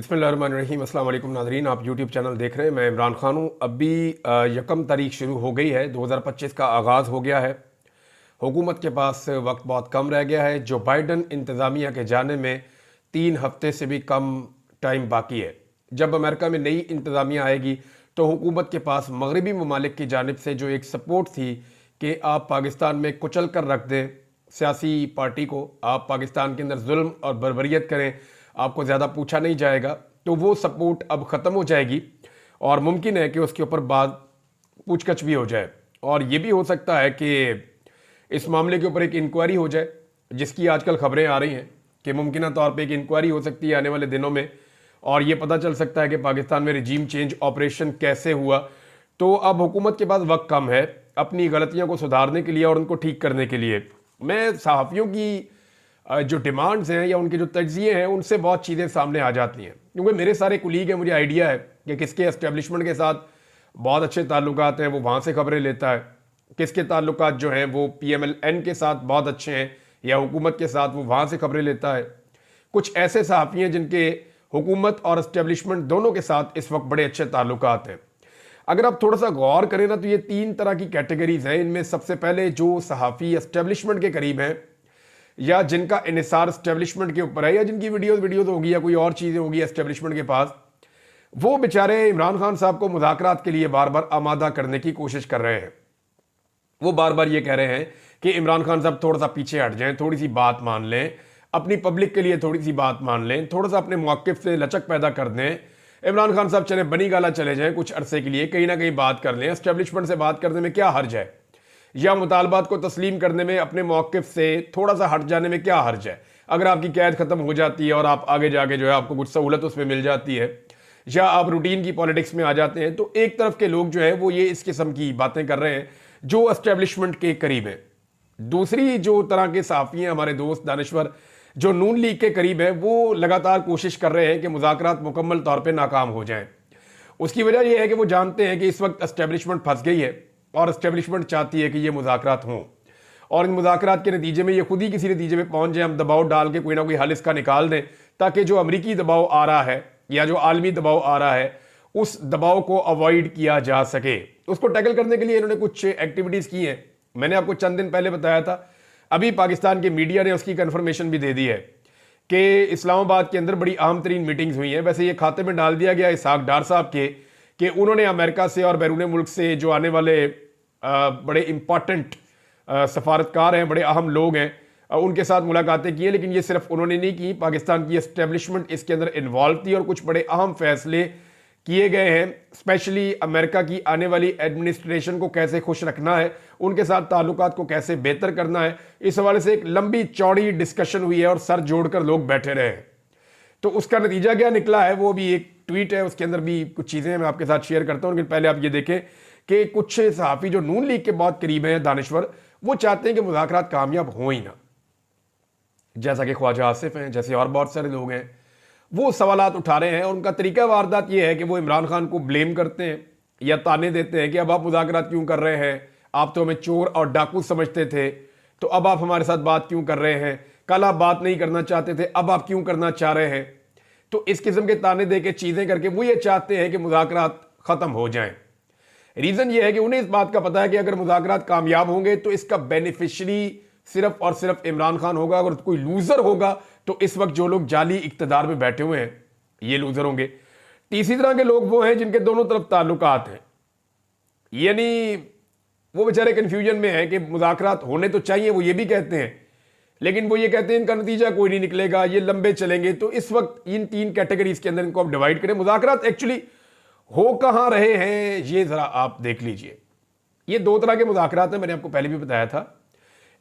बिस्मिल्लाहिर्रहमानिर्रहीम। अस्सलाम वालेकुम नाज़रीन, आप यूट्यूब चैनल देख रहे हैं। मैं इमरान खान हूँ। अभी यकम तारीख शुरू हो गई है, 2025 का आगाज़ हो गया है। हुकूमत के पास वक्त बहुत कम रह गया है। जो बाइडन इंतज़ामिया के जाने में 3 हफ्ते से भी कम टाइम बाकी है। जब अमेरिका में नई इंतज़ामिया आएगी तो हुकूमत के पास मगरबी ममालिक की जानिब से जो एक सपोर्ट थी कि आप पाकिस्तान में कुचल कर रख दें सियासी पार्टी को, आप पाकिस्तान के अंदर जुल्म और बर्बरियत करें, आपको ज़्यादा पूछा नहीं जाएगा, तो वो सपोर्ट अब ख़त्म हो जाएगी और मुमकिन है कि उसके ऊपर बाद पूछकछ भी हो जाए। और ये भी हो सकता है कि इस मामले के ऊपर एक इंक्वायरी हो जाए, जिसकी आजकल खबरें आ रही हैं कि मुमकिन तौर पे एक इंक्वायरी हो सकती है आने वाले दिनों में और ये पता चल सकता है कि पाकिस्तान में रिजीम चेंज ऑपरेशन कैसे हुआ। तो अब हुकूमत के पास वक्त कम है अपनी गलतियों को सुधारने के लिए और उनको ठीक करने के लिए। मैं सहाफ़ियों की जो डिमांड्स हैं या उनके जो तज्ज़िये हैं उनसे बहुत चीज़ें सामने आ जाती हैं, क्योंकि मेरे सारे कुलीग हैं, मुझे आइडिया है कि किसके एस्टेब्लिशमेंट के साथ बहुत अच्छे ताल्लुकात हैं, वो वहाँ से खबरें लेता है, किसके ताल्लुकात जो हैं वो PMLN के साथ बहुत अच्छे हैं या हुकूमत के साथ, वो वहाँ से खबरें लेता है। कुछ ऐसे सहाफ़ी हैं जिनके हुकूमत और एस्टेब्लिशमेंट दोनों के साथ इस वक्त बड़े अच्छे ताल्लुकात हैं। अगर आप थोड़ा सा गौर करें ना तो ये 3 तरह की कैटेगरीज हैं। इनमें सबसे पहले जो सहाफ़ी एस्टेब्लिशमेंट के करीब हैं या जिनका इन्हिसार एस्टेब्लिशमेंट के ऊपर है या जिनकी वीडियोस होगी या कोई और चीज़ें होगी एस्टेब्लिशमेंट के पास, वो बेचारे इमरान खान साहब को मुज़ाकरात के लिए बार बार आमादा करने की कोशिश कर रहे हैं। वो बार बार ये कह रहे हैं कि इमरान खान साहब थोड़ा सा पीछे हट जाएं, थोड़ी सी बात मान लें, अपनी पब्लिक के लिए थोड़ी सी बात मान लें, थोड़ा सा अपने मौक़िफ़ से लचक पैदा कर दें। इमरान खान साहब चले बनी गाला चले जाएं कुछ अरसे के लिए, कहीं ना कहीं बात कर लें। एस्टेब्लिशमेंट से बात करने में क्या हर्ज है, या मुतालबात को तस्लीम करने में अपने मौक़िफ़ से थोड़ा सा हट जाने में क्या हर्ज है। अगर आपकी कैद ख़त्म हो जाती है और आप आगे जाके जो है आपको कुछ सहूलत उसमें मिल जाती है या आप रूटीन की पॉलिटिक्स में आ जाते हैं, तो एक तरफ के लोग जो है वो ये इस किस्म की बातें कर रहे हैं जो एस्टेब्लिशमेंट के करीब है। दूसरी जो तरह के सहाफ़ी हैं, हमारे दोस्त दानिश्वर जो नून लीग के करीब है, वो लगातार कोशिश कर रहे हैं कि मुज़ाकरात मुकम्मल तौर पर नाकाम हो जाएं। उसकी वजह यह है कि वो जानते हैं कि इस वक्त एस्टेब्लिशमेंट फंस गई है और एस्टेब्लिशमेंट चाहती है कि ये मुज़ाकरात हों और इन मुज़ाकरात के नतीजे में ये खुद ही किसी नतीजे में पहुंच जाए, हम दबाव डाल के कोई ना कोई हल इसका निकाल दें, ताकि जो अमरीकी दबाव आ रहा है या जो आलमी दबाव आ रहा है उस दबाव को अवॉइड किया जा सके। उसको टैकल करने के लिए इन्होंने कुछ एक्टिविटीज़ की हैं। मैंने आपको चंद दिन पहले बताया था, अभी पाकिस्तान के मीडिया ने उसकी कन्फर्मेशन भी दे दी है कि इस्लामाबाद के अंदर बड़ी अहम तरीन मीटिंग्स हुई हैं। वैसे ये खाते में डाल दिया गया इसहाक डार साहब के कि उन्होंने अमेरिका से और बैरून मुल्क से जो आने वाले बड़े इंपॉर्टेंट सफारतकार हैं, बड़े अहम लोग हैं, उनके साथ मुलाकातें की हैं। लेकिन ये सिर्फ उन्होंने नहीं की, पाकिस्तान की एस्टेब्लिशमेंट इसके अंदर इन्वॉल्व थी और कुछ बड़े अहम फैसले किए गए हैं। स्पेशली अमेरिका की आने वाली एडमिनिस्ट्रेशन को कैसे खुश रखना है, उनके साथ ताल्लुकात को कैसे बेहतर करना है, इस हवाले से एक लंबी चौड़ी डिस्कशन हुई है और सर जोड़कर लोग बैठे रहे हैं। तो उसका नतीजा क्या निकला है वो भी एक ट्वीट है, उसके अंदर भी कुछ चीज़ें मैं आपके साथ शेयर करता हूँ। लेकिन पहले आप ये देखें कि कुछ सहाफ़ी जो नून लीग के बहुत करीब हैं, दानिश्वर, वो चाहते हैं कि मुज़ाकरात कामयाब हो ही ना। जैसा कि ख्वाजा आसिफ हैं, जैसे और बहुत सारे लोग हैं, वो सवालात उठा रहे हैं और उनका तरीका वारदात ये है कि वो इमरान खान को ब्लेम करते हैं या ताने देते हैं कि अब आप मुज़ाकरात क्यों कर रहे हैं, आप तो हमें चोर और डाकू समझते थे, तो अब आप हमारे साथ बात क्यों कर रहे हैं, कल आप बात नहीं करना चाहते थे, अब आप क्यों करना चाह रहे हैं। तो इस किस्म के ताने दे के चीज़ें करके वो ये चाहते हैं कि मुज़ाकरात ख़त्म हो जाएं। रीज़न ये है कि उन्हें इस बात का पता है कि अगर मुज़ाकरात कामयाब होंगे तो इसका बेनिफिशरी सिर्फ और सिर्फ इमरान खान होगा। अगर कोई लूज़र होगा तो इस वक्त जो लोग जाली इक़्तिदार में बैठे हुए हैं ये लूज़र होंगे। तीसरी तरह के लोग वो हैं जिनके दोनों तरफ ताल्लुकात हैं, यानी वो बेचारे कन्फ्यूजन में हैं कि मुज़ाकरात होने तो चाहिए, वो ये भी कहते हैं, लेकिन वो ये कहते हैं इनका नतीजा कोई नहीं निकलेगा, ये लंबे चलेंगे। तो इस वक्त इन 3 कैटेगरीज के अंदर इनको आप डिवाइड करें। मुज़ाकरात एक्चुअली हो कहाँ रहे हैं ये ज़रा आप देख लीजिए। ये 2 तरह के मुज़ाकरात हैं, मैंने आपको पहले भी बताया था।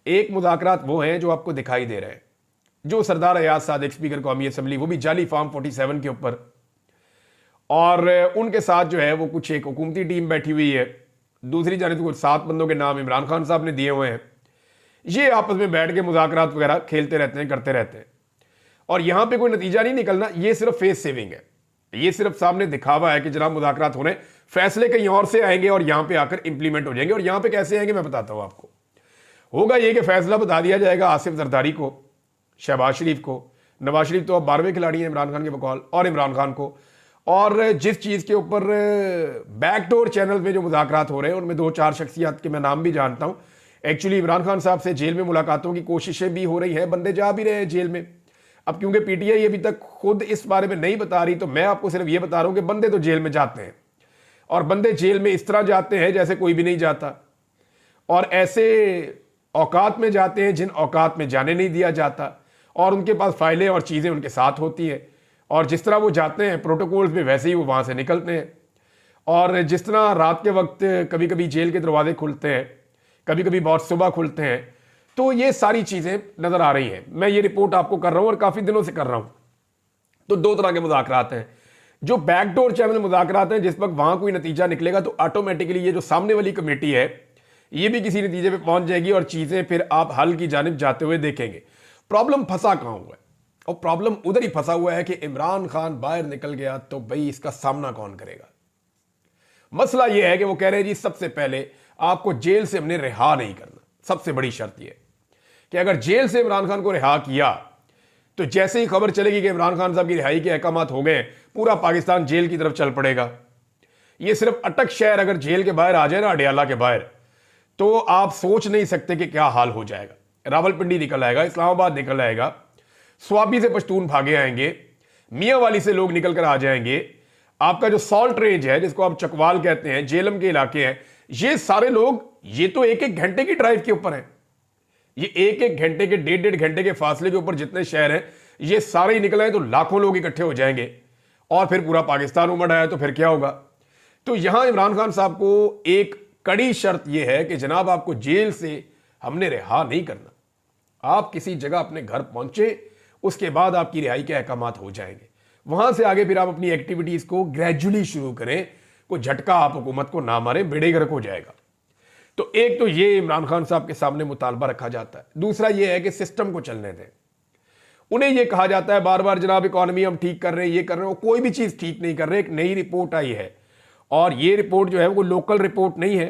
एक मुज़ाकरात वो हैं जो आपको दिखाई दे रहे हैं, जो सरदार अयाज सादिक स्पीकर कौमी असम्बली, वो भी जाली फार्म 47 के ऊपर, और उनके साथ जो है वो कुछ एक हुकूमती टीम बैठी हुई है। दूसरी जानिब तो कुछ 7 बंदों के नाम इमरान खान साहब ने दिए हुए हैं। ये आपस में बैठ के मुज़ाकरात वगैरह खेलते रहते हैं, करते रहते हैं, और यहां पे कोई नतीजा नहीं निकलना। ये सिर्फ फेस सेविंग है, ये सिर्फ सामने दिखावा है कि जनाब मुज़ाकरात हो रहे हैं, फैसले कहीं और से आएंगे और यहां पे आकर इंप्लीमेंट हो जाएंगे। और यहां पे कैसे आएंगे मैं बताता हूं आपको। होगा ये कि फैसला बता दिया जाएगा आसिफ जरदारी को, शहबाज शरीफ को, नवाज शरीफ तो अब 12वें खिलाड़ी हैं इमरान खान के बकौल और इमरान खान को। और जिस चीज़ के ऊपर बैकडोर चैनल में जो मुज़ाकरात हो रहे हैं उनमें 2-4 शख्सियत के मैं नाम भी जानता हूँ। एक्चुअली इमरान खान साहब से जेल में मुलाकातों की कोशिशें भी हो रही हैं, बंदे जा भी रहे हैं जेल में। अब क्योंकि पीटीआई अभी तक खुद इस बारे में नहीं बता रही, तो मैं आपको सिर्फ ये बता रहा हूँ कि बंदे तो जेल में जाते हैं, और बंदे जेल में इस तरह जाते हैं जैसे कोई भी नहीं जाता, और ऐसे औकात में जाते हैं जिन औकात में जाने नहीं दिया जाता, और उनके पास फाइलें और चीज़ें उनके साथ होती हैं, और जिस तरह वो जाते हैं प्रोटोकॉल्स में वैसे ही वो वहाँ से निकलते हैं। और जिस तरह रात के वक्त कभी कभी जेल के दरवाजे खुलते हैं, कभी कभी बहुत सुबह खुलते हैं, तो ये सारी चीज़ें नज़र आ रही हैं। मैं ये रिपोर्ट आपको कर रहा हूँ और काफ़ी दिनों से कर रहा हूँ। तो 2 तरह के मुज़ाकरात हैं, जो बैकडोर चैनल मुज़ाकरात हैं, जिस वक्त वहाँ कोई नतीजा निकलेगा तो ऑटोमेटिकली ये जो सामने वाली कमेटी है ये भी किसी नतीजे पे पहुंच जाएगी और चीज़ें फिर आप हल की जानिब जाते हुए देखेंगे। प्रॉब्लम फंसा कहाँ हुआ है? और प्रॉब्लम उधर ही फंसा हुआ है कि इमरान खान बाहर निकल गया तो भाई इसका सामना कौन करेगा। मसला यह है कि वो कह रहे हैं जी सबसे पहले आपको जेल से हमने रिहा नहीं करना। सबसे बड़ी शर्त यह कि अगर जेल से इमरान खान को रिहा किया तो जैसे ही खबर चलेगी कि इमरान खान साहब की रिहाई के अहकामात हो गए, पूरा पाकिस्तान जेल की तरफ चल पड़ेगा। ये सिर्फ अटक शहर अगर जेल के बाहर आ जाए ना, अडियाला के बाहर, तो आप सोच नहीं सकते कि क्या हाल हो जाएगा। रावलपिंडी निकल आएगा, इस्लामाबाद निकल आएगा, स्वाबी से पश्तून भागे आएंगे, मियाँ वाली से लोग निकल कर आ जाएंगे, आपका जो सॉल्ट रेंज है जिसको आप चकवाल कहते हैं, जेलम के इलाके हैं, ये सारे लोग ये तो 1-1 घंटे की ड्राइव के ऊपर हैं। ये 1-1 घंटे के 1.5-1.5 घंटे के फासले के ऊपर जितने शहर हैं ये सारे ही निकल आए तो लाखों लोग इकट्ठे हो जाएंगे और फिर पूरा पाकिस्तान उमड़ आया तो फिर क्या होगा। तो यहां इमरान खान साहब को एक कड़ी शर्त यह है कि जनाब आपको जेल से हमने रिहा नहीं करना, आप किसी जगह अपने घर पहुंचे, उसके बाद आपकी रिहाई के अहकामात हो जाएंगे। वहां से आगे फिर आप अपनी एक्टिविटीज को ग्रेजुअली शुरू करें, कोई झटका आप हुकूमत को ना मारें, बेड़े गर्क हो जाएगा। तो एक तो ये इमरान खान साहब के सामने मुतालबा रखा जाता है। दूसरा ये है कि सिस्टम को चलने दें। उन्हें यह कहा जाता है बार बार जनाब इकॉनमी हम ठीक कर रहे हैं, ये कर रहे हैं, कोई भी चीज ठीक नहीं कर रहे। एक नई रिपोर्ट आई है और ये रिपोर्ट जो है वो लोकल रिपोर्ट नहीं है,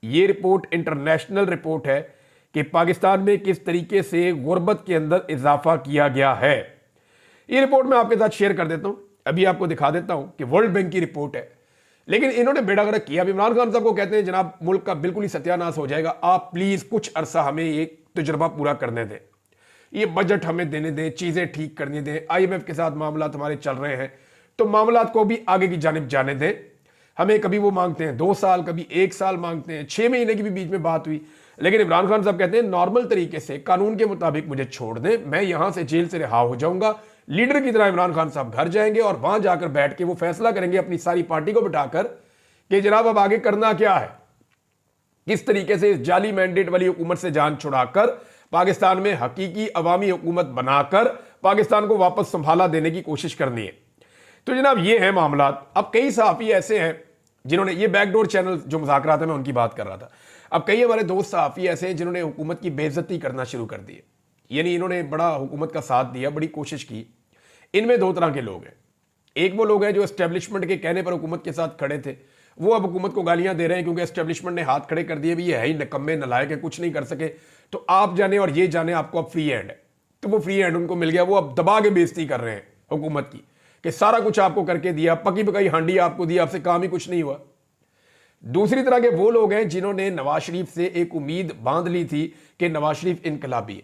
ये रिपोर्ट इंटरनेशनल रिपोर्ट है कि पाकिस्तान में किस तरीके से गुर्बत के अंदर इजाफा किया गया है। ये रिपोर्ट मैं आपके साथ शेयर कर देता हूं, अभी आपको दिखा देता हूं कि वर्ल्ड बैंक की रिपोर्ट है, लेकिन इन्होंने बेड़ा गर्क किया। अब इमरान खान साहब को कहते हैं जनाब मुल्क का बिल्कुल ही सत्यानाश हो जाएगा, आप प्लीज कुछ अरसा हमें ये तजुर्बा पूरा करने दें, ये बजट हमें देने दें, चीजें ठीक करने दें, IMF के साथ मामला हमारे चल रहे हैं तो मामला को भी आगे की जानिब जाने दें। हमें कभी वो मांगते हैं 2 साल, कभी 1 साल मांगते हैं, 6 महीने की भी बीच में बात हुई, लेकिन इमरान खान साहब कहते हैं नॉर्मल तरीके से कानून के मुताबिक मुझे छोड़ दें, मैं यहां से जेल से रिहा हो जाऊंगा। लीडर की तरह इमरान खान साहब घर जाएंगे और वहां जाकर बैठ के वो फैसला करेंगे अपनी सारी पार्टी को बिठाकर कि जनाब अब आगे करना क्या है, किस तरीके से इस जाली मैंडेट वाली हुकूमत से जान छुड़ाकर पाकिस्तान में हकीकी अवामी हुकूमत बनाकर पाकिस्तान को वापस संभाला देने की कोशिश करनी है। तो जनाब ये है मामला। अब कई सहाफी ऐसे हैं जिन्होंने, ये बैकडोर चैनल जो मुज़ाकरात है मैं उनकी बात कर रहा था, अब कई हमारे दोस्त सहाफी ऐसे हैं जिन्होंने हुकूमत की बेइज्जती करना शुरू कर दी है, यानी इन्होंने बड़ा हुकूमत का साथ दिया, बड़ी कोशिश की। इनमें 2 तरह के लोग हैं। एक वो लोग हैं जो एस्टेब्लिशमेंट के कहने पर हुकूमत के साथ खड़े थे, वो अब हुकूमत को गालियां दे रहे हैं क्योंकि एस्टेब्लिशमेंट ने हाथ खड़े कर दिए, भी ये है ही नकम्मे नलायक है, कुछ नहीं कर सके, तो आप जाने और ये जाने आपको अब फ्री हैंड है। तो वो फ्री हैंड उनको मिल गया, वो अब दबा के बेइज्जती कर रहे हैं हुकूमत की कि सारा कुछ आपको करके दिया, पकी पकाई हांडी आपको दी, आपसे काम ही कुछ नहीं हुआ। दूसरी तरह के वो लोग हैं जिन्होंने नवाज शरीफ से एक उम्मीद बांध ली थी कि नवाज शरीफ इनकलाबी है,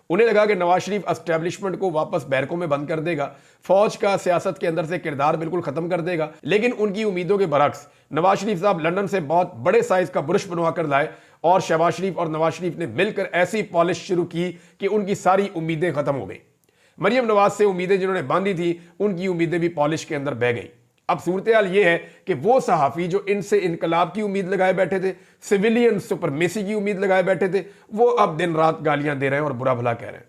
उन्हें लगा कि नवाज शरीफ एस्टेब्लिशमेंट को वापस बैरकों में बंद कर देगा, फौज का सियासत के अंदर से किरदार बिल्कुल खत्म कर देगा। लेकिन उनकी उम्मीदों के बरक्स नवाज शरीफ साहब लंदन से बहुत बड़े साइज का बुरुश बनवा कर लाए और शहबाज शरीफ और नवाज शरीफ ने मिलकर ऐसी पॉलिश शुरू की कि उनकी सारी उम्मीदें खत्म हो गई। मरियम नवाज से उम्मीदें जिन्होंने बांधी थी उनकी उम्मीदें भी पॉलिश के अंदर बह गई। अब सूरत हाल ये है कि वो सहाफी जो इनसे इनकलाब की उम्मीद लगाए बैठे थे, सिविलियन सुपरमेसी की उम्मीद लगाए बैठे थे, वो अब दिन रात गालियां दे रहे हैं और बुरा भला कह रहे हैं।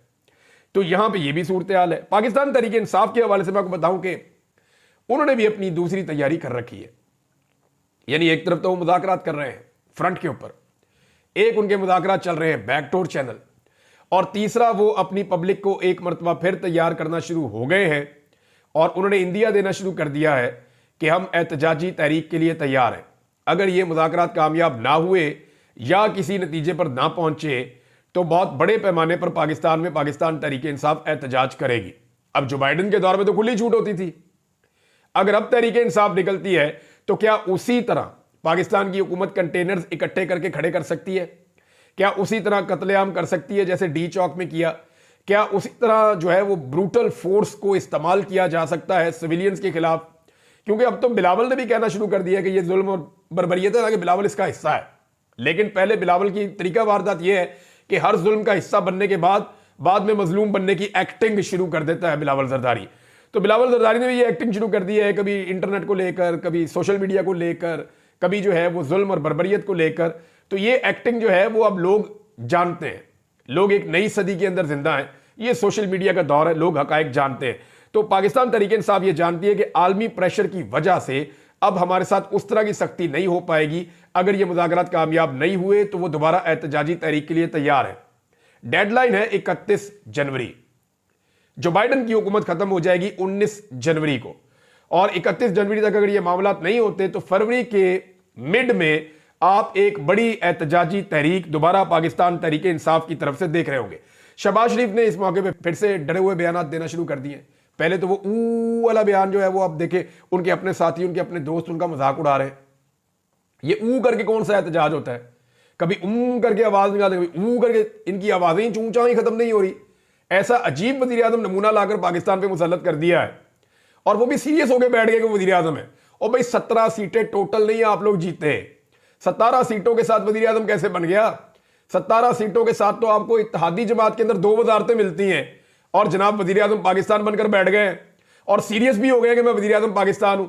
तो यहां पे ये भी सूरत हाल है। पाकिस्तान तहरीक इंसाफ के हवाले से मैं आपको बताऊं कि उन्होंने भी अपनी दूसरी तैयारी कर रखी है, यानी एक तरफ तो वो मुज़ाकरात कर रहे हैं फ्रंट के ऊपर, एक उनके मुज़ाकरात चल रहे हैं बैकडोर चैनल, और तीसरा वो अपनी पब्लिक को एक मरतबा फिर तैयार करना शुरू हो गए हैं और उन्होंने इंदिया देना शुरू कर दिया है कि हम एहतजाजी तहरीक के लिए तैयार हैं। अगर ये मुज़ाकरात कामयाब ना हुए या किसी नतीजे पर ना पहुंचे तो बहुत बड़े पैमाने पर पाकिस्तान में पाकिस्तान तहरीक इंसाफ एहतजाज करेगी। अब जो बाइडन के दौर में तो खुली छूट होती थी, अगर अब तहरीक इंसाफ निकलती है तो क्या उसी तरह पाकिस्तान की हुकूमत कंटेनर्स इकट्ठे करके खड़े कर सकती है? क्या उसी तरह कत्लेआम कर सकती है जैसे डी चौक में किया? क्या उसी तरह जो है वो ब्रूटल फोर्स को इस्तेमाल किया जा सकता है सिविलियंस के खिलाफ? क्योंकि अब तो बिलावल ने भी कहना शुरू कर दिया कि ये जुल्म और बर्बरियत है ना, कि बिलावल इसका हिस्सा है। लेकिन पहले बिलावल की तरीका वारदात यह है कि हर जुल्म का हिस्सा बनने के बाद में मजलूम बनने की एक्टिंग शुरू कर देता है बिलावल जरदारी। तो बिलावल जरदारी ने भी ये एक्टिंग शुरू कर दी है, कभी इंटरनेट को लेकर, कभी सोशल मीडिया को लेकर, कभी जो है वो जुल्म और बर्बरियत को लेकर। तो ये एक्टिंग जो है वो अब लोग जानते हैं। लोग एक नई सदी के अंदर जिंदा हैं, ये सोशल मीडिया का दौर है, लोग हकायक जानते हैं। तो पाकिस्तान तहरीक इंसाफ ये जानती है कि आलमी प्रेशर की वजह से अब हमारे साथ उस तरह की सख्ती नहीं हो पाएगी। अगर ये मुज़ाकरात कामयाब नहीं हुए तो वो दोबारा एहतजाजी तहरीक के लिए तैयार है। डेडलाइन है 31 जनवरी। जो बाइडन की हुकूमत खत्म हो जाएगी 19 जनवरी को, और 31 जनवरी तक अगर ये मामला नहीं होते तो फरवरी के मिड में आप एक बड़ी एहतजाजी तहरीक दोबारा पाकिस्तान तहरीक इंसाफ की तरफ से देख रहे होंगे। शहबाज शरीफ ने इस मौके पे फिर से डरे हुए बयान देना शुरू कर दिए। पहले तो वो ऊ वाला बयान जो है वो आप देखें, उनके अपने साथी, उनके अपने दोस्त उनका मजाक उड़ा रहे हैं। ये ऊ करके कौन सा एहतजाज होता है? कभी करके आवाज निकालते, कभी ऊ करके, इनकी आवाजें ही चूंचा ही खत्म नहीं हो रही। ऐसा अजीब वजीर आजम नमूना लाकर पाकिस्तान पे मुसल्लत कर दिया है, और वो भी सीरियस होकर बैठ गए कि वजीर आजम है। और भाई 17 सीटें टोटल नहीं है, आप लोग जीते। 17 सीटों के साथ वजीर आजम कैसे बन गया? 17 सीटों के साथ तो आपको इत्तेहादी जमात के अंदर 2 वजारतें मिलती हैं, और जनाब वजीर आजम पाकिस्तान बनकर बैठ गए और सीरियस भी हो गए कि मैं वजीर आजम पाकिस्तान हूं,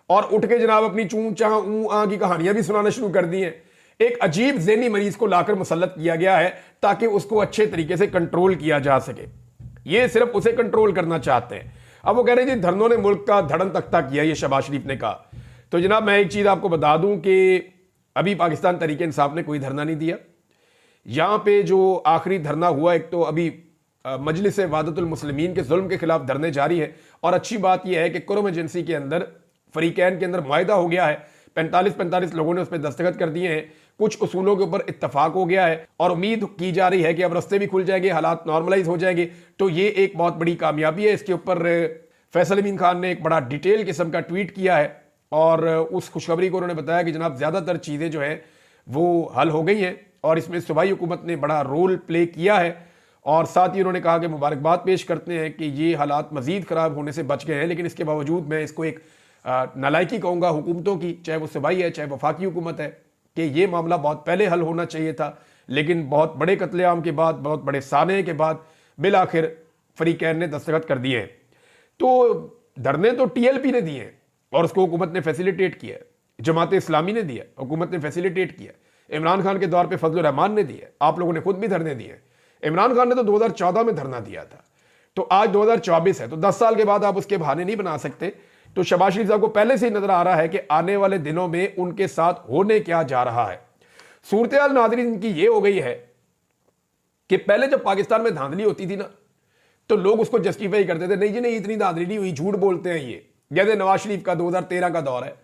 और उठ के जनाब अपनी चूं चाह ऊ आ की कहानियां भी सुनाना शुरू कर दी हैं। एक अजीब ज़हनी मरीज को लाकर मुसल्लत किया गया है ताकि उसको अच्छे तरीके से कंट्रोल किया जा सके। ये सिर्फ उसे कंट्रोल करना चाहते हैं। अब वो कह रहे हैं जी धरनों ने मुल्क का धड़न तख्ता किया, ये शहबाज शरीफ ने कहा। तो जनाब मैं एक चीज़ आपको बता दूं कि अभी पाकिस्तान तहरीक इंसाफ ने कोई धरना नहीं दिया। यहां पे जो आखिरी धरना हुआ, एक तो अभी मजलिस वहादतुल मुस्लिमीन के जुल्म के खिलाफ धरने जारी है, और अच्छी बात यह है कि कुरम एजेंसी के अंदर फरीकैन के अंदर मुआहिदा हो गया है। 45 लोगों ने उस पर दस्तखत कर दिए हैं, कुछ उसूलों के ऊपर इत्तफाक हो गया है, और उम्मीद की जा रही है कि अब रास्ते भी खुल जाएंगे, हालात नॉर्मलाइज हो जाएंगे। तो ये एक बहुत बड़ी कामयाबी है। इसके ऊपर फैसल अमीन खान ने एक बड़ा डिटेल किस्म का ट्वीट किया है, और उस खुशखबरी को उन्होंने बताया कि जनाब ज़्यादातर चीज़ें जो हैं वो हल हो गई हैं, और इसमें सूबाई हुकूमत ने बड़ा रोल प्ले किया है। और साथ ही उन्होंने कहा कि मुबारकबाद पेश करते हैं कि ये हालात मज़ीद ख़राब होने से बच गए हैं। लेकिन इसके बावजूद मैं इसको एक नालायकी कहूँगा हुकूमतों की, चाहे वो सूबाई है चाहे वफाकी हुकूमत है, कि ये मामला बहुत पहले हल होना चाहिए था। लेकिन बहुत बड़े कत्लेआम के बाद, बहुत बड़े साने के बाद बिल आखिर फरीकैन ने दस्तखत कर दिए हैं। तो धरने तो TLP ने दिए हैं और उसको हुकूमत ने फैसिलिटेट किया है, जमात इस्लामी ने दिया, हुकूमत ने फैसिलिटेट किया, इमरान खान के दौर पे फजल रहमान ने दिया, आप लोगों ने खुद भी धरने दिए। इमरान खान ने तो 2014 में धरना दिया था, तो आज 2024 है, तो 10 साल के बाद आप उसके बहाने नहीं बना सकते। तो शहबाज शरीफ साहब को पहले से ही नजर आ रहा है कि आने वाले दिनों में उनके साथ होने क्या जा रहा है। सूरत हाल नाज़रीन इनकी ये हो गई है कि पहले जब पाकिस्तान में धांधली होती थी ना, तो लोग उसको जस्टिफाई करते थे, नहीं जी नहीं इतनी धांधली नहीं हुई, झूठ बोलते हैं ये। जैसे नवाज शरीफ का 2013 का दौर है,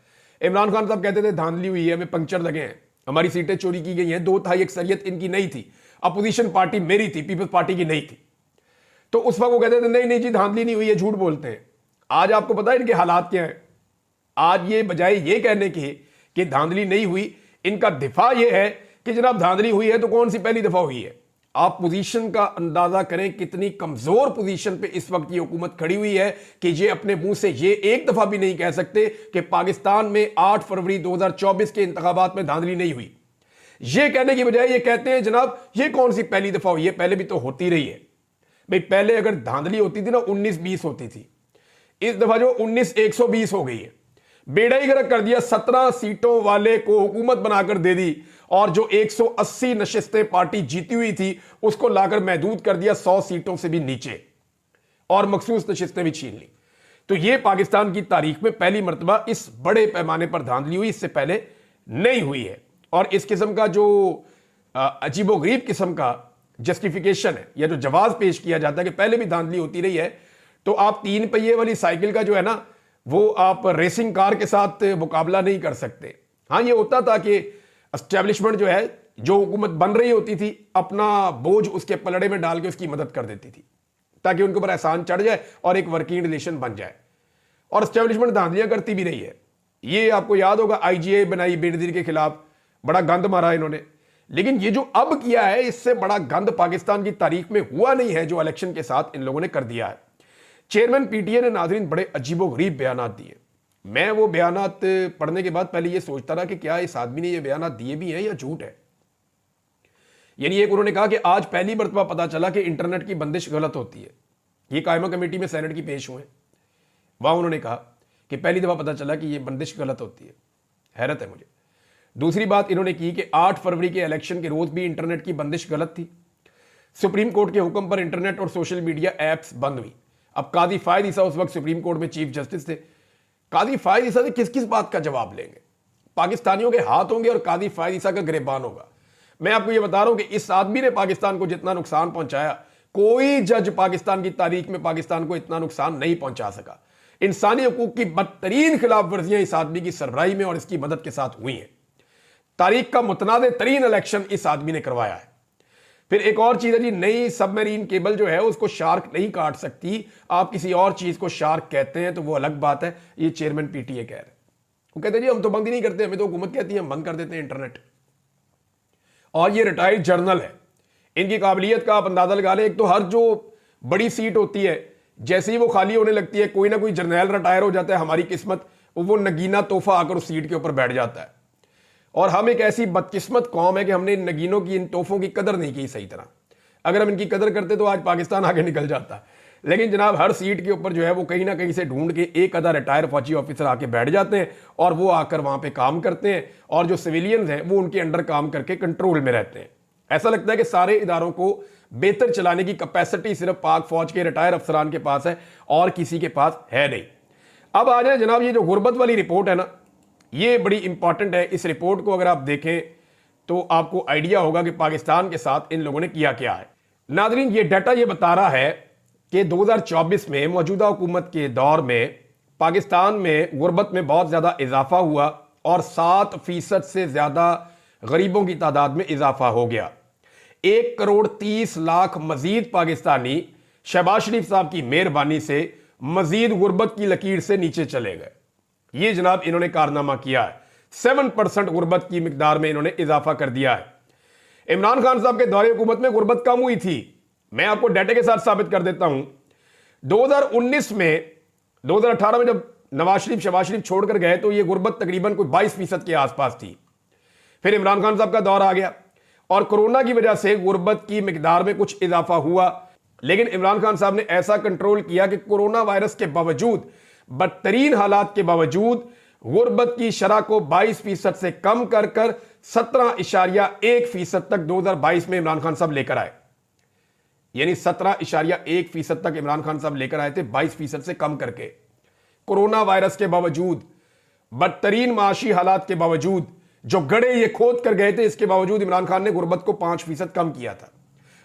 इमरान खान साहब कहते थे धांधली हुई है, हमें पंक्चर लगे हैं, हमारी सीटें चोरी की गई हैं, 2/3 अक्सरियत इनकी नहीं थी, अपोजिशन पार्टी मेरी थी, पीपल्स पार्टी की नहीं थी। तो उस वक्त वो कहते थे नहीं नहीं जी धांधली नहीं हुई है, झूठ बोलते हैं। आज आपको पता है इनके हालात क्या है? आज ये बजाय ये कहने के कि धांधली नहीं हुई, इनका दिफा ये है कि जनाब धांधली हुई है तो कौन सी पहली दफा हुई है। आप पोजीशन का अंदाजा करें कितनी कमजोर पोजीशन पे इस वक्त ये हुकूमत खड़ी हुई है कि ये अपने मुंह से ये एक दफा भी नहीं कह सकते कि पाकिस्तान में 8 फरवरी 2024 के इंतखाबात में धांधली नहीं हुई। ये कहने की बजाय ये कहते हैं जनाब ये कौन सी पहली दफा हुई है, पहले भी तो होती रही है। भाई पहले अगर धांधली होती थी ना 19-20 होती थी, इस दफा जो 19-120 हो गई है। बेड़ा ही गर्क कर दिया, 17 सीटों वाले को हुकूमत बनाकर दे दी, और जो 180 नशिस्तें पार्टी जीती हुई थी उसको लाकर महदूद कर दिया 100 सीटों से भी नीचे, और मखसूस नशिस्तें भी छीन ली। तो यह पाकिस्तान की तारीख में पहली मर्तबा इस बड़े पैमाने पर धांधली हुई, इससे पहले नहीं हुई है। और इस किस्म का जो अजीबोगरीब किस्म का जस्टिफिकेशन है या जो जवाब पेश किया जाता है कि पहले भी धांधली होती रही है, तो आप 3 पहिए वाली साइकिल का जो है ना वो आप रेसिंग कार के साथ मुकाबला नहीं कर सकते। हाँ ये होता था कि एस्टेब्लिशमेंट जो है जो हुकूमत बन रही होती थी अपना बोझ उसके पलड़े में डाल के उसकी मदद कर देती थी ताकि उनके ऊपर एहसान चढ़ जाए और एक वर्किंग रिलेशन बन जाए। और एस्टेब्लिशमेंट धांधलियां करती भी रही है। ये आपको याद होगा आईजीए बनाई बेनजीर के खिलाफ, बड़ा गंद मारा इन्होंने। लेकिन ये जो अब किया है इससे बड़ा गंद पाकिस्तान की तारीख में हुआ नहीं है जो इलेक्शन के साथ इन लोगों ने कर दिया है। चेयरमैन पीटीए ने नाजरीन बड़े अजीबोगरीब बयान दिए। मैं वो बयान पढ़ने के बाद पहले ये सोचता रहा कि क्या इस आदमी ने ये बयान दिए भी हैं या झूठ है। यानी एक उन्होंने कहा कि आज पहली मरतबा पता चला कि इंटरनेट की बंदिश गलत होती है। ये कायमा कमेटी में सेनेट की पेश हुए, वहां उन्होंने कहा कि पहली दफा पता चला कि ये बंदिश गलत होती है। हैरत है मुझे। दूसरी बात इन्होंने की कि 8 फरवरी के इलेक्शन के रोज भी इंटरनेट की बंदिश गलत थी। सुप्रीम कोर्ट के हुक्म पर इंटरनेट और सोशल मीडिया एप्स बंद हुई। अब काजी फायद ईसा उस वक्त सुप्रीम कोर्ट में चीफ जस्टिस थे। काजी फायद ईसा से किस किस बात का जवाब लेंगे? पाकिस्तानियों के हाथ होंगे और काजी फायद ईसा का गिरबान होगा। मैं आपको यह बता रहा हूं कि इस आदमी ने पाकिस्तान को जितना नुकसान पहुंचाया, कोई जज पाकिस्तान की तारीख में पाकिस्तान को इतना नुकसान नहीं पहुंचा सका। इंसानी हकूक की बदतरीन खिलाफ वर्जियां इस आदमी की सरबराही में और इसकी मदद के साथ हुई हैं। तारीख का मुतनाज़ तरीन इलेक्शन इस आदमी ने करवाया है। फिर एक और चीज है जी, नई सबमरीन केबल जो है उसको शार्क नहीं काट सकती। आप किसी और चीज को शार्क कहते हैं तो वो अलग बात है। ये चेयरमैन पीटीए कह रहे हैं। वो कहते हैं जी हम तो बंद ही नहीं करते, हमें तो हुकूमत कहती है हम बंद कर देते हैं इंटरनेट। और ये रिटायर्ड जर्नल है। इनकी काबिलियत का आप अंदाजा लगा लें। एक तो हर जो बड़ी सीट होती है जैसे ही वो खाली होने लगती है कोई ना कोई जर्नैल रिटायर हो जाता है। हमारी किस्मत वो नगीना तोहफा आकर उस सीट के ऊपर बैठ जाता है। और हम एक ऐसी बदकिस्मत कौम है कि हमने इन नगीनों की, इन तोहफों की कदर नहीं की सही तरह। अगर हम इनकी कदर करते तो आज पाकिस्तान आगे निकल जाता। लेकिन जनाब हर सीट के ऊपर जो है वो कहीं ना कहीं से ढूंढ के एक आधा रिटायर फौजी ऑफिसर आके बैठ जाते हैं और वो आकर वहां पे काम करते हैं और जो सिविलियंस हैं वो उनके अंडर काम करके कंट्रोल में रहते हैं। ऐसा लगता है कि सारे इदारों को बेहतर चलाने की कैपेसिटी सिर्फ पाक फौज के रिटायर अफसरान के पास है और किसी के पास है नहीं। अब आ जाए जनाब, ये जो गुर्बत वाली रिपोर्ट है ना, ये बड़ी इंपॉर्टेंट है। इस रिपोर्ट को अगर आप देखें तो आपको आइडिया होगा कि पाकिस्तान के साथ इन लोगों ने किया क्या है। नाजरीन, ये डाटा ये बता रहा है कि 2024 में मौजूदा हुकूमत के दौर में पाकिस्तान में गुर्बत में बहुत ज्यादा इजाफा हुआ और 7% से ज्यादा गरीबों की तादाद में इजाफा हो गया। 1,30,00,000 मजीद पाकिस्तानी शहबाज शरीफ साहब की मेहरबानी से मजीद गुर्बत की लकीर से नीचे चले गए। ये जनाब इन्होंने कारनामा किया है। 7% गुर्बत की मिकदार में इन्होंने इजाफा कर दिया है। इमरान खान साहब के दौरे हुकूमत में गुर्बत कम हुई थी। मैं आपको डाटा के साथ साबित कर देता हूं। 2019 में 2018 में जब नवाज शरीफ शहबाज शरीफ छोड़कर गए तो ये गुर्बत तकरीबन कोई 22% के आसपास थी। फिर इमरान खान साहब का दौर आ गया और कोरोना की वजह से गुर्बत की मिकदार में कुछ इजाफा हुआ। लेकिन इमरान खान साहब ने ऐसा कंट्रोल किया कि कोरोना वायरस के बावजूद, बदतरीन हालात के बावजूद गुर्बत की शरह को 22% से कम कर 17.1% तक 2022 में इमरान खान साहब लेकर आए। यानी 17.1% तक इमरान खान साहब लेकर आए थे 22% से कम करके। कोरोना वायरस के बावजूद, बदतरीन माशी हालात के बावजूद, जो गड़े ये खोद कर गए थे, इसके बावजूद इमरान खान ने गुर्बत को 5% कम किया था।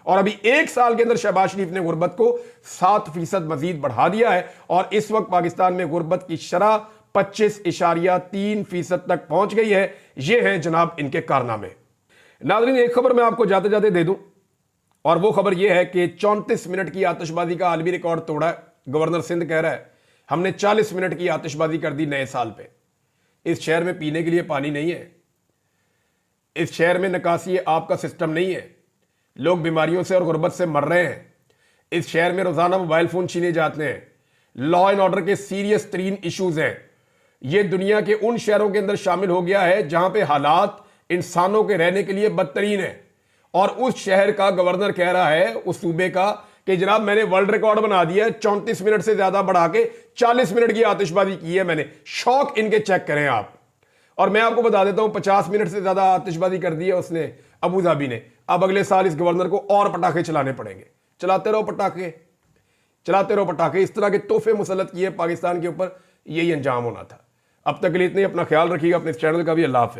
और अभी एक साल के अंदर शहबाज शरीफ ने गुर्बत को 7% मजीद बढ़ा दिया है और इस वक्त पाकिस्तान में गुर्बत की शरह 25.3% तक पहुंच गई है। यह है जनाब इनके कारनामे। नाज़रीन, एक खबर मैं आपको जाते जाते दे दूं और वो खबर यह है कि 34 मिनट की आतिशबाजी का आलमी रिकॉर्ड तोड़ा है। गवर्नर सिंध कह रहा है हमने 40 मिनट की आतिशबाजी कर दी नए साल पे। इस शहर में पीने के लिए पानी नहीं है, इस शहर में निकासी आपका सिस्टम नहीं है, लोग बीमारियों से और गुर्बत से मर रहे हैं, इस शहर में रोजाना मोबाइल फोन छीने जाते हैं, लॉ एंड ऑर्डर के सीरियस तरीन इश्यूज हैं। यह दुनिया के उन शहरों के अंदर शामिल हो गया है जहां पे हालात इंसानों के रहने के लिए बदतरीन है। और उस शहर का गवर्नर कह रहा है, उस सूबे का, कि जनाब मैंने वर्ल्ड रिकॉर्ड बना दिया है, 34 मिनट से ज्यादा बढ़ा के 40 मिनट की आतिशबाजी की है मैंने। शौक इनके चेक करें आप। और मैं आपको बता देता हूं 50 मिनट से ज्यादा आतिशबाजी कर दी है उसने, अबू धाबी ने। अब अगले साल इस गवर्नर को और पटाखे चलाने पड़ेंगे। चलाते रहो पटाखे, चलाते रहो पटाखे। इस तरह के तोहफे मुसल्लत किए पाकिस्तान के ऊपर, यही अंजाम होना था। अब तक के लिए इतने, अपना ख्याल रखिएगा, अपने चैनल का भी। अल्लाह हाफिज़।